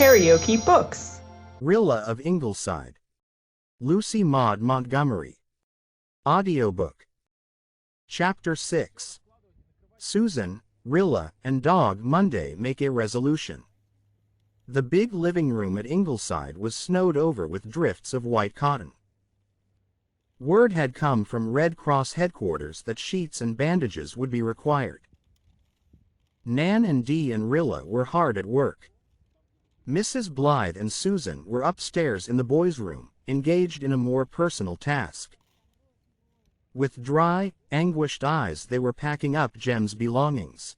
Karaoke Books. Rilla of Ingleside. Lucy Maud Montgomery. Audiobook. Chapter 6. Susan, Rilla, and Dog Monday make a resolution. The big living room at Ingleside was snowed over with drifts of white cotton. Word had come from Red Cross headquarters that sheets and bandages would be required. Nan and Dee and Rilla were hard at work. Mrs. Blythe and Susan were upstairs in the boys' room, engaged in a more personal task. With dry, anguished eyes they were packing up Jem's belongings.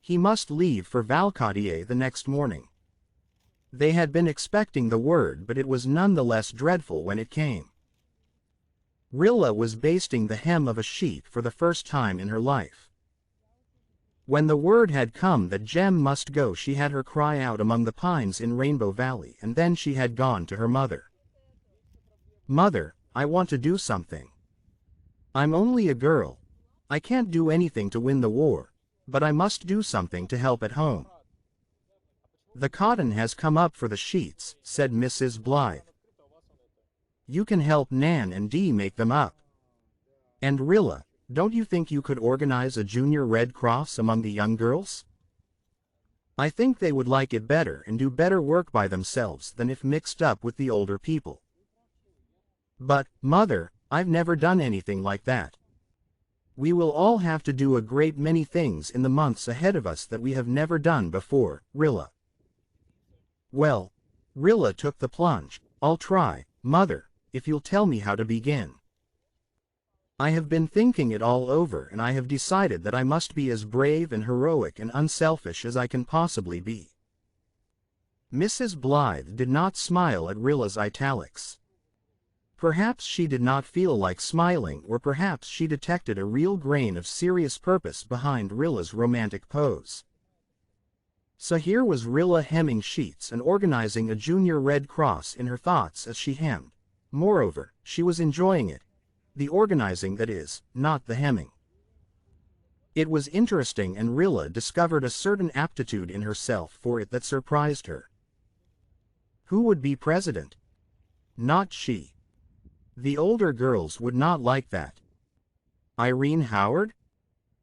He must leave for Valcartier the next morning. They had been expecting the word, but it was none the less dreadful when it came. Rilla was basting the hem of a sheet for the first time in her life. When the word had come that Jem must go, she had her cry out among the pines in Rainbow Valley, and then she had gone to her mother. "Mother, I want to do something. I'm only a girl. I can't do anything to win the war, but I must do something to help at home." "The cotton has come up for the sheets," said Mrs. Blythe. "You can help Nan and Dee make them up. And Rilla, don't you think you could organize a junior Red Cross among the young girls? I think they would like it better and do better work by themselves than if mixed up with the older people." "But, Mother, I've never done anything like that. We will all have to do a great many things in the months ahead of us that we have never done before, Rilla." "Well," Rilla took the plunge, "I'll try, Mother, if you'll tell me how to begin. I have been thinking it all over, and I have decided that I must be as brave and heroic and unselfish as I can possibly be." Mrs. Blythe did not smile at Rilla's italics. Perhaps she did not feel like smiling, or perhaps she detected a real grain of serious purpose behind Rilla's romantic pose. So here was Rilla hemming sheets and organizing a junior Red Cross in her thoughts as she hemmed. Moreover, she was enjoying it. The organizing, that is, not the hemming. It was interesting, and Rilla discovered a certain aptitude in herself for it that surprised her. Who would be president? Not she. The older girls would not like that. Irene Howard?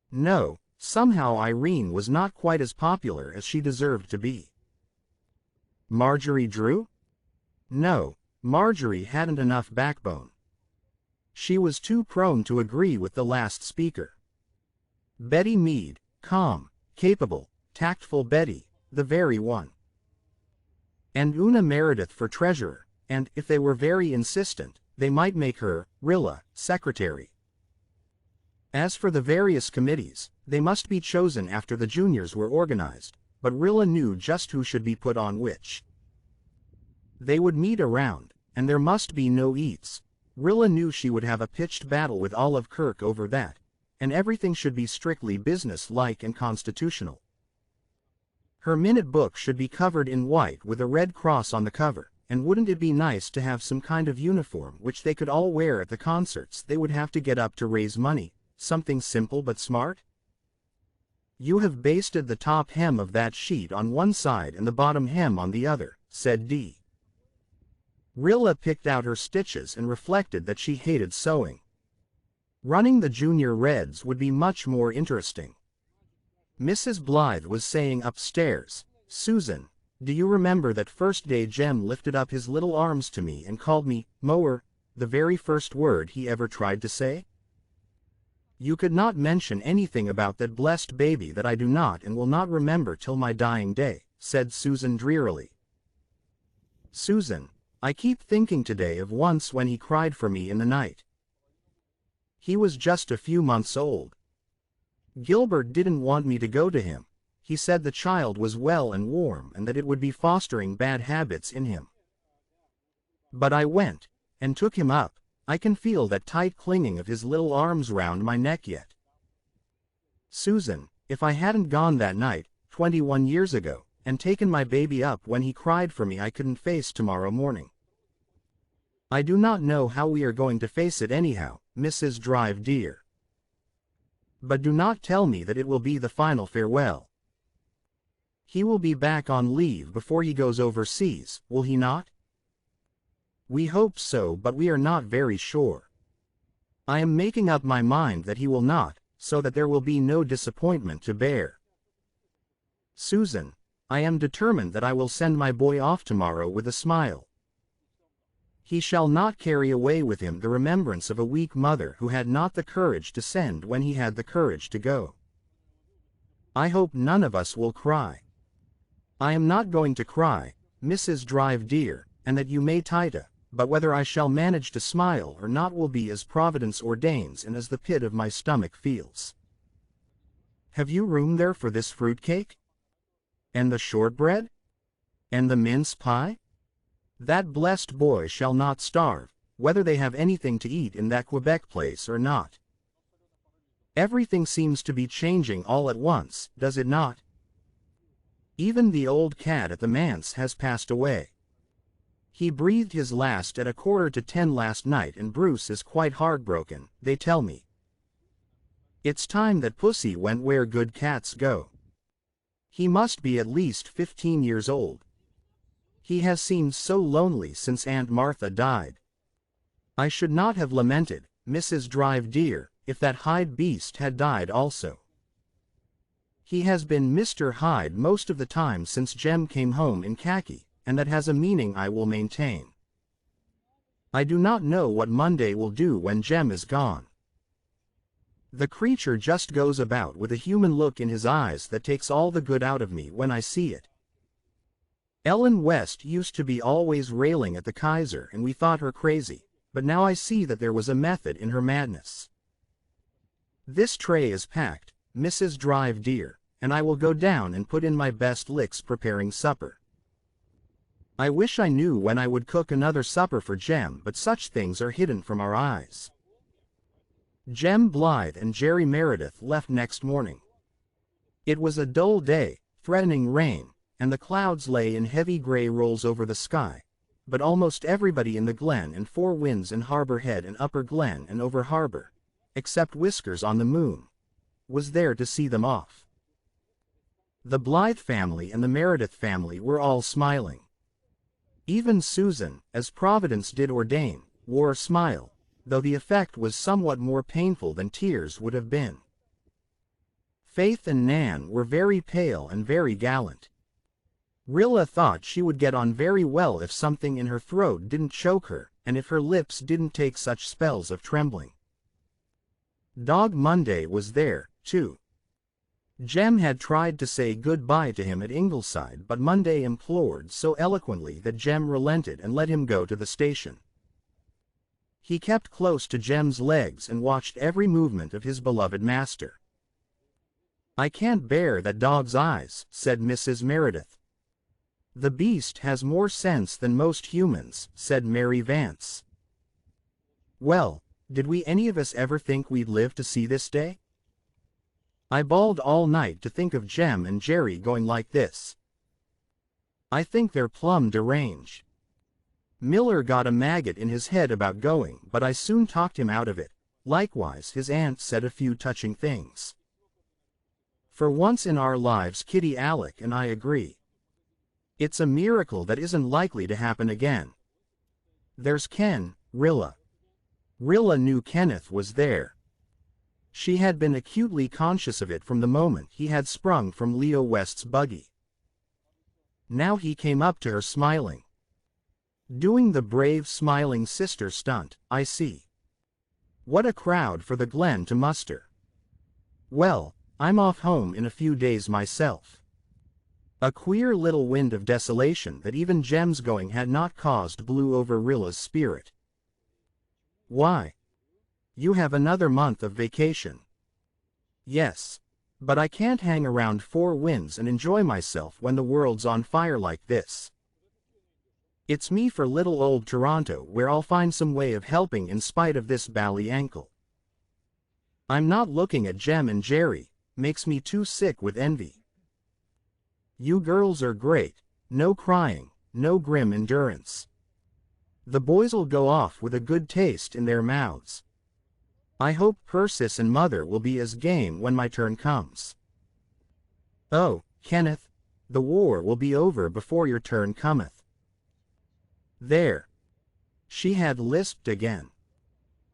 No, somehow Irene was not quite as popular as she deserved to be. Marjorie Drew? No, Marjorie hadn't enough backbone. She was too prone to agree with the last speaker. Betty Mead, calm, capable, tactful Betty, the very one. And Una Meredith for treasurer, and, if they were very insistent, they might make her, Rilla, secretary. As for the various committees, they must be chosen after the juniors were organized, but Rilla knew just who should be put on which. They would meet around, and there must be no eats. Rilla knew she would have a pitched battle with Olive Kirk over that, and everything should be strictly business-like and constitutional. Her minute book should be covered in white with a red cross on the cover, and wouldn't it be nice to have some kind of uniform which they could all wear at the concerts they would have to get up to raise money, something simple but smart? "You have basted the top hem of that sheet on one side and the bottom hem on the other," said Dee. Rilla picked out her stitches and reflected that she hated sewing. Running the junior Reds would be much more interesting. Mrs. Blythe was saying upstairs, "Susan, do you remember that first day Jem lifted up his little arms to me and called me mower, the very first word he ever tried to say? You could not mention anything about that blessed baby that I do not and will not remember till my dying day," said Susan drearily. "Susan, I keep thinking today of once when he cried for me in the night. He was just a few months old. Gilbert didn't want me to go to him. He said the child was well and warm and that it would be fostering bad habits in him. But I went, and took him up. I can feel that tight clinging of his little arms round my neck yet. Susan, if I hadn't gone that night, 21 years ago, and taken my baby up when he cried for me, I couldn't face tomorrow morning. I do not know how we are going to face it anyhow, Mrs. Drive dear. But do not tell me that it will be the final farewell. He will be back on leave before he goes overseas, will he not? We hope so, but we are not very sure. I am making up my mind that he will not, so that there will be no disappointment to bear. Susan, I am determined that I will send my boy off tomorrow with a smile. He shall not carry away with him the remembrance of a weak mother who had not the courage to send when he had the courage to go. I hope none of us will cry. I am not going to cry, Mrs. Drive dear, and that you may Tita, but whether I shall manage to smile or not will be as Providence ordains and as the pit of my stomach feels. Have you room there for this fruitcake? And the shortbread? And the mince pie? That blessed boy shall not starve, whether they have anything to eat in that Quebec place or not. Everything seems to be changing all at once, does it not? Even the old cat at the manse has passed away. He breathed his last at 9:45 last night, and Bruce is quite heartbroken, they tell me. It's time that Pussy went where good cats go. He must be at least 15 years old. He has seemed so lonely since Aunt Martha died. I should not have lamented, Mrs. Drive dear, if that Hyde beast had died also. He has been Mr. Hyde most of the time since Jem came home in khaki, and that has a meaning I will maintain. I do not know what Monday will do when Jem is gone. The creature just goes about with a human look in his eyes that takes all the good out of me when I see it. Ellen West used to be always railing at the Kaiser, and we thought her crazy, but now I see that there was a method in her madness. This tray is packed, Mrs. Drive dear, and I will go down and put in my best licks preparing supper. I wish I knew when I would cook another supper for Jem, but such things are hidden from our eyes. Jem Blythe and Jerry Meredith left next morning. It was a dull day, threatening rain, and the clouds lay in heavy gray rolls over the sky, but almost everybody in the Glen and Four Winds and Harbor Head and Upper Glen and over harbor, except Whiskers on the Moon, was there to see them off. The Blythe family and the Meredith family were all smiling. Even Susan, as Providence did ordain, wore a smile, though the effect was somewhat more painful than tears would have been. Faith and Nan were very pale and very gallant. Rilla thought she would get on very well if something in her throat didn't choke her, and if her lips didn't take such spells of trembling. Dog Monday was there, too. Jem had tried to say good-bye to him at Ingleside, but Monday implored so eloquently that Jem relented and let him go to the station. He kept close to Jem's legs and watched every movement of his beloved master. "I can't bear that dog's eyes," said Mrs. Meredith. "The beast has more sense than most humans," said Mary Vance. Well, did we any of us ever think we'd live to see this day? I bawled all night to think of Jem and Jerry going like this. I think they're plumb deranged. Miller got a maggot in his head about going, but I soon talked him out of it. Likewise his aunt said a few touching things. For once in our lives Kitty Alec and I agree. It's a miracle that isn't likely to happen again. There's Ken, Rilla. Rilla knew Kenneth was there. She had been acutely conscious of it from the moment he had sprung from Leo West's buggy. Now he came up to her smiling. Doing the brave smiling sister stunt, I see. What a crowd for the Glen to muster. Well, I'm off home in a few days myself. A queer little wind of desolation that even Jem's going had not caused blew over Rilla's spirit. Why? You have another month of vacation. Yes, but I can't hang around Four Winds and enjoy myself when the world's on fire like this. It's me for little old Toronto, where I'll find some way of helping in spite of this bally ankle. I'm not looking at Jem and Jerry, makes me too sick with envy. You girls are great, no crying, no grim endurance. The boys'll go off with a good taste in their mouths. I hope Persis and Mother will be as game when my turn comes. Oh, Kenneth, The war will be over before your turn cometh. There. She had lisped again.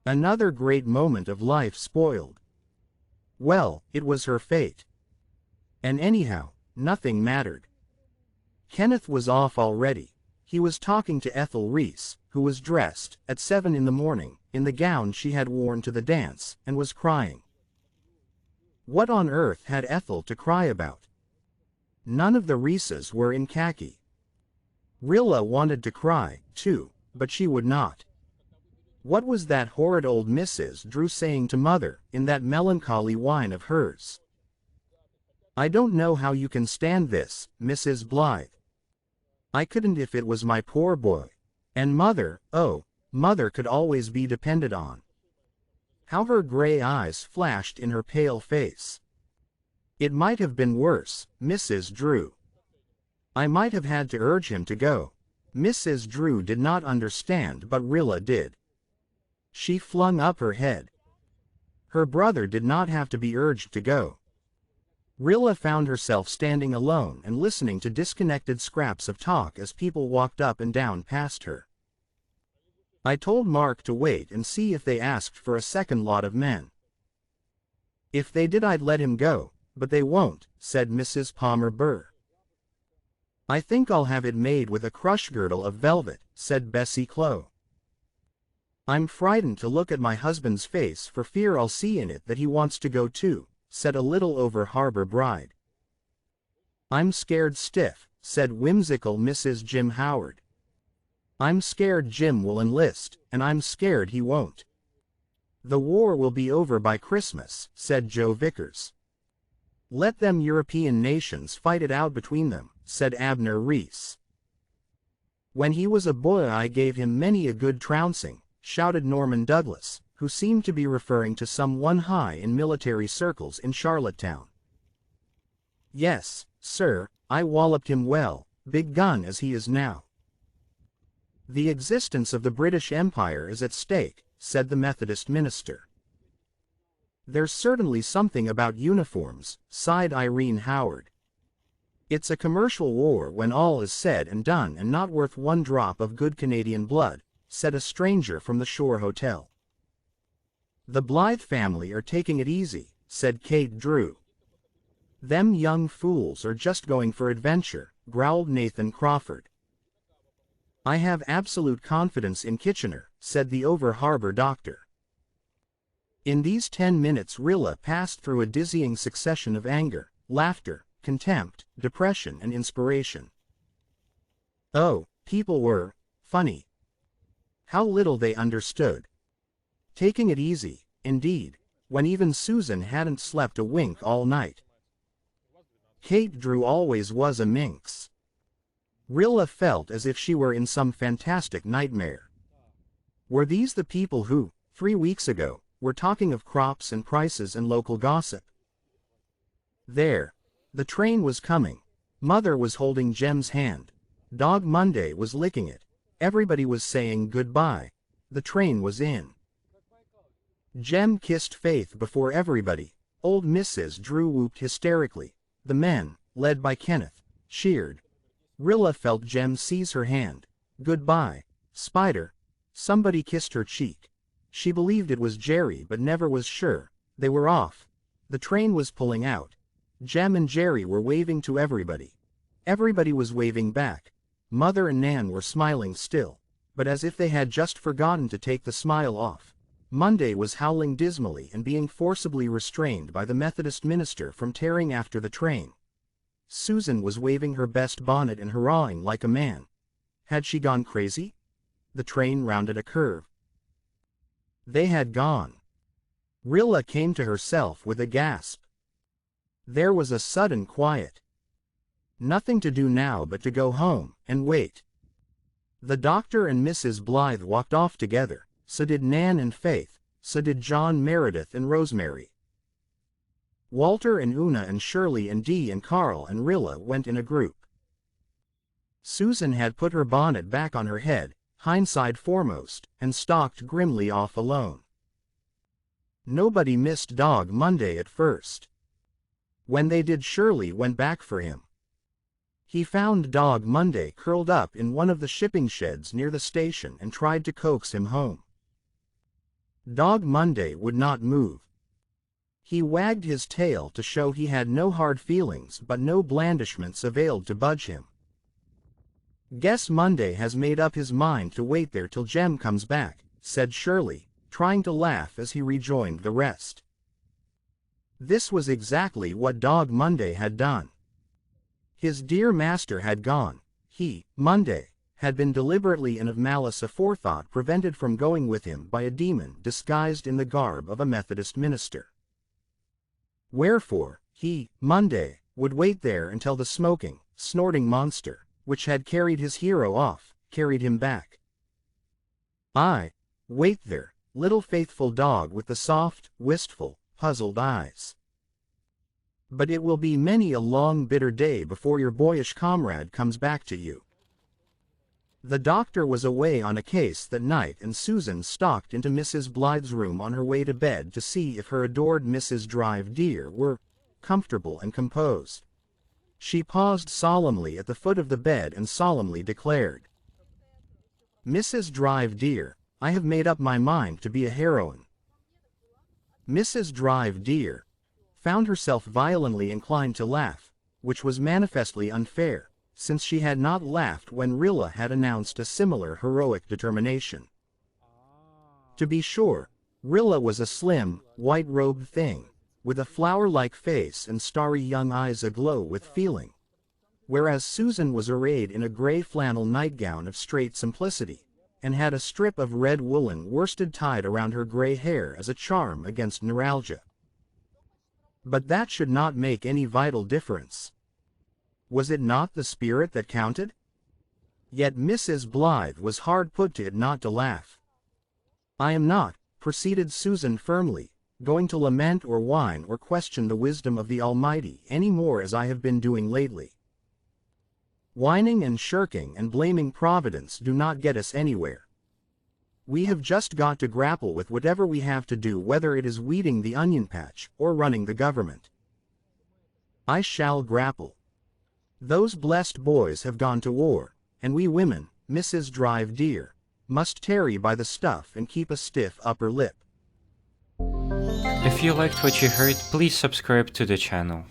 Another great moment of life spoiled. Well, it was her fate. And anyhow, nothing mattered. Kenneth was off already. He was talking to Ethel Reese, who was dressed, at 7 in the morning, in the gown she had worn to the dance, and was crying. What on earth had Ethel to cry about? None of the Reeses were in khaki. Rilla wanted to cry, too, but she would not. What was that horrid old Mrs. Drew saying to Mother, in that melancholy whine of hers? I don't know how you can stand this, Mrs. Blythe. I couldn't if it was my poor boy. And Mother, oh, Mother could always be depended on. How her gray eyes flashed in her pale face. It might have been worse, Mrs. Drew. I might have had to urge him to go. Mrs. Drew did not understand, but Rilla did. She flung up her head. Her brother did not have to be urged to go. Rilla found herself standing alone and listening to disconnected scraps of talk as people walked up and down past her. I told Mark to wait and see if they asked for a second lot of men. If they did, I'd let him go, but they won't, said Mrs. Palmer Burr. I think I'll have it made with a crush girdle of velvet, said Bessie Clow. I'm frightened to look at my husband's face for fear I'll see in it that he wants to go too, said a little over-harbor bride. I'm scared stiff, said whimsical Mrs. Jim Howard. I'm scared Jim will enlist, and I'm scared he won't. The war will be over by Christmas, said Joe Vickers. Let them European nations fight it out between them, said Abner Reese. When he was a boy I gave him many a good trouncing, shouted Norman Douglas, who seemed to be referring to some one high in military circles in Charlottetown. Yes, sir, I walloped him well, big gun as he is now. The existence of the British Empire is at stake, said the Methodist minister. There's certainly something about uniforms, sighed Irene Howard. It's a commercial war when all is said and done and not worth one drop of good Canadian blood, said a stranger from the Shore Hotel. The Blythe family are taking it easy, said Kate Drew. Them young fools are just going for adventure, growled Nathan Crawford. I have absolute confidence in Kitchener, said the over-harbor doctor. In these 10 minutes Rilla passed through a dizzying succession of anger, laughter, contempt, depression and inspiration. Oh, people were funny. How little they understood. Taking it easy, indeed, when even Susan hadn't slept a wink all night. Kate Drew always was a minx. Rilla felt as if she were in some fantastic nightmare. Were these the people who, 3 weeks ago, were talking of crops and prices and local gossip? There. The train was coming. Mother was holding Jem's hand. Dog Monday was licking it. Everybody was saying goodbye. The train was in. Jem kissed Faith before everybody. Old Mrs. Drew whooped hysterically. The men, led by Kenneth, cheered. Rilla felt Jem seize her hand. Goodbye, Spider. Somebody kissed her cheek. She believed it was Jerry but never was sure. They were off. The train was pulling out. Jem and Jerry were waving to everybody. Everybody was waving back. Mother and Nan were smiling still, but as if they had just forgotten to take the smile off. Monday was howling dismally and being forcibly restrained by the Methodist minister from tearing after the train. Susan was waving her best bonnet and hurrahing like a man. Had she gone crazy? The train rounded a curve. They had gone. Rilla came to herself with a gasp. There was a sudden quiet. Nothing to do now but to go home and wait. The doctor and Mrs. Blythe walked off together, so did Nan and Faith, so did John Meredith and Rosemary. Walter and Una and Shirley and Dee and Carl and Rilla went in a group. Susan had put her bonnet back on her head, hindside foremost, and stalked grimly off alone. Nobody missed Dog Monday at first. When they did, Shirley went back for him. He found Dog Monday curled up in one of the shipping sheds near the station and tried to coax him home. Dog Monday would not move. He wagged his tail to show he had no hard feelings, but no blandishments availed to budge him. "Guess Monday has made up his mind to wait there till Jem comes back," said Shirley, trying to laugh as he rejoined the rest. This was exactly what Dog Monday had done. His dear master had gone. He, Monday, had been deliberately and of malice aforethought prevented from going with him by a demon disguised in the garb of a Methodist minister. Wherefore, he, Monday, would wait there until the smoking, snorting monster, which had carried his hero off, carried him back. Aye, wait there, little faithful dog with the soft, wistful, puzzled eyes. But it will be many a long bitter day before your boyish comrade comes back to you. The doctor was away on a case that night, and Susan stalked into Mrs. Blythe's room on her way to bed to see if her adored Mrs. Drive dear were comfortable and composed. She paused solemnly at the foot of the bed and solemnly declared, "Mrs. Drive dear, I have made up my mind to be a heroine." Mrs. Drive dear found herself violently inclined to laugh, which was manifestly unfair, since she had not laughed when Rilla had announced a similar heroic determination. To be sure, Rilla was a slim, white-robed thing, with a flower-like face and starry young eyes aglow with feeling, whereas Susan was arrayed in a gray flannel nightgown of straight simplicity, and had a strip of red woolen worsted tied around her gray hair as a charm against neuralgia. But that should not make any vital difference. Was it not the spirit that counted? Yet Mrs. Blythe was hard put to it not to laugh. "I am not," proceeded Susan firmly, "going to lament or whine or question the wisdom of the Almighty any more as I have been doing lately. Whining and shirking and blaming Providence do not get us anywhere. We have just got to grapple with whatever we have to do, whether it is weeding the onion patch or running the government. I shall grapple. Those blessed boys have gone to war, and we women, Mrs. Drive dear, must tarry by the stuff and keep a stiff upper lip." If you liked what you heard, please subscribe to the channel.